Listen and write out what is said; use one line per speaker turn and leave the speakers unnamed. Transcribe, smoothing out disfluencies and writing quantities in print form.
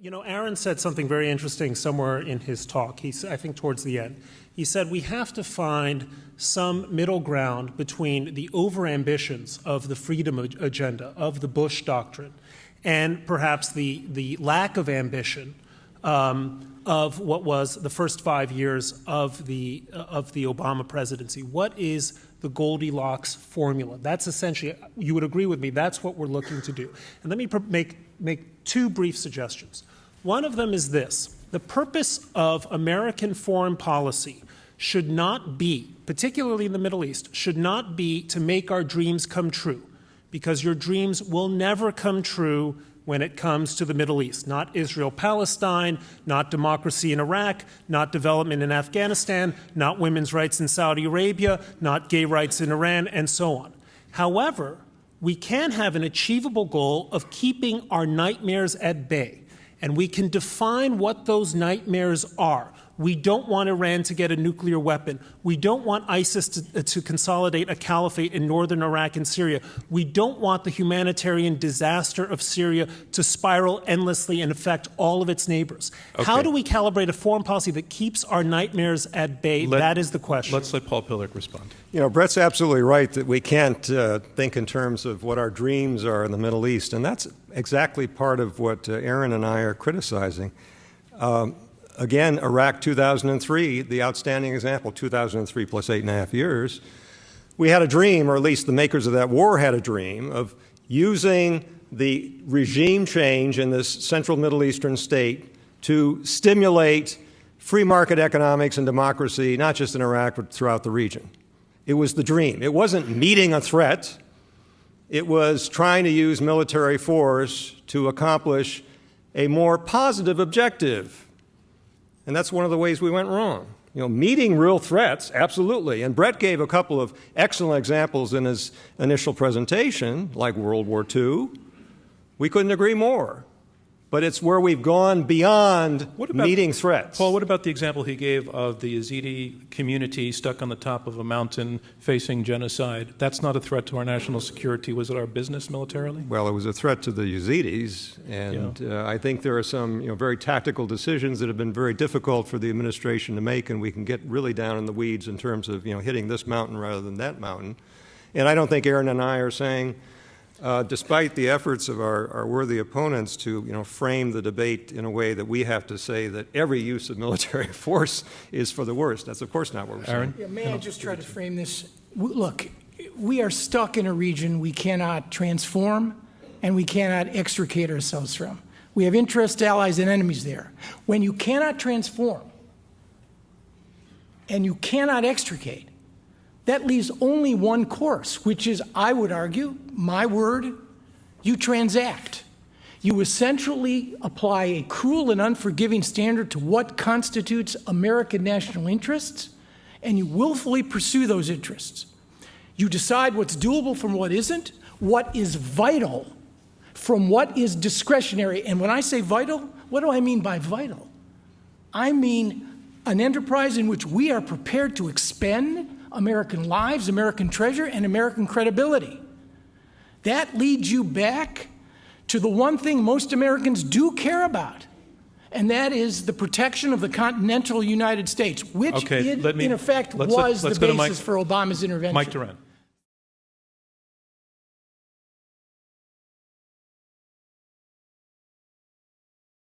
You know, Aaron said something very interesting somewhere in his talk. I think towards the end. He said we have to find some middle ground between the overambitions of the freedom agenda, of the Bush doctrine, and perhaps the lack of ambition of what was the first 5 years of the Obama presidency. What is the Goldilocks formula? That's essentially, you would agree with me, that's what we're looking to do. And let me make two brief suggestions. One of them is this: the purpose of American foreign policy should not be, particularly in the Middle East, should not be to make our dreams come true, because your dreams will never come true when it comes to the Middle East. Not Israel-Palestine, not democracy in Iraq, not development in Afghanistan, not women's rights in Saudi Arabia, not gay rights in Iran, and so on. However, we can have an achievable goal of keeping our nightmares at bay, and we can define what those nightmares are. We don't want Iran to get a nuclear weapon. We don't want ISIS to consolidate a caliphate in northern Iraq and Syria. We don't want the humanitarian disaster of Syria to spiral endlessly and affect all of its neighbors. Okay. How do we calibrate a foreign policy that keeps our nightmares at bay? That is the question.
Let's let Paul Pillar respond.
You know, Bret's absolutely right that we can't think in terms of what our dreams are in the Middle East, and that's exactly part of what Aaron and I are criticizing. Again, Iraq 2003, the outstanding example, 2003 plus 8.5 years. We had a dream, or at least the makers of that war had a dream, of using the regime change in this central Middle Eastern state to stimulate free market economics and democracy, not just in Iraq, but throughout the region. It was the dream. It wasn't meeting a threat. It was trying to use military force to accomplish a more positive objective. And that's one of the ways we went wrong. You know, meeting real threats, absolutely. And Bret gave a couple of excellent examples in his initial presentation, like World War II. We couldn't agree more. But it's where we've gone beyond meeting threats.
Paul, what about the example he gave of the Yazidi community stuck on the top of a mountain facing genocide? That's not a threat to our national security. Was it our business militarily?
Well, it was a threat to the Yazidis. And I think there are some very tactical decisions that have been very difficult for the administration to make, and we can get really down in the weeds in terms of hitting this mountain rather than that mountain. And I don't think Aaron and I are saying, despite the efforts of our worthy opponents to frame the debate in a way that we have to say that every use of military force is for the worst. That's of course not what we're saying.
Yeah, may I just try to frame this? Look, we are stuck in a region we cannot transform and we cannot extricate ourselves from. We have interest, allies, and enemies there. When you cannot transform and you cannot extricate, that leaves only one course, which is, I would argue, my word, you transact. You essentially apply a cruel and unforgiving standard to what constitutes American national interests, and you willfully pursue those interests. You decide what's doable from what isn't, what is vital from what is discretionary. And when I say vital, what do I mean by vital? I mean an enterprise in which we are prepared to expend American lives, American treasure, and American credibility. That leads you back to the one thing most Americans do care about, and that is the protection of the continental United States, which in effect was the basis for Obama's intervention.
Mike Duran.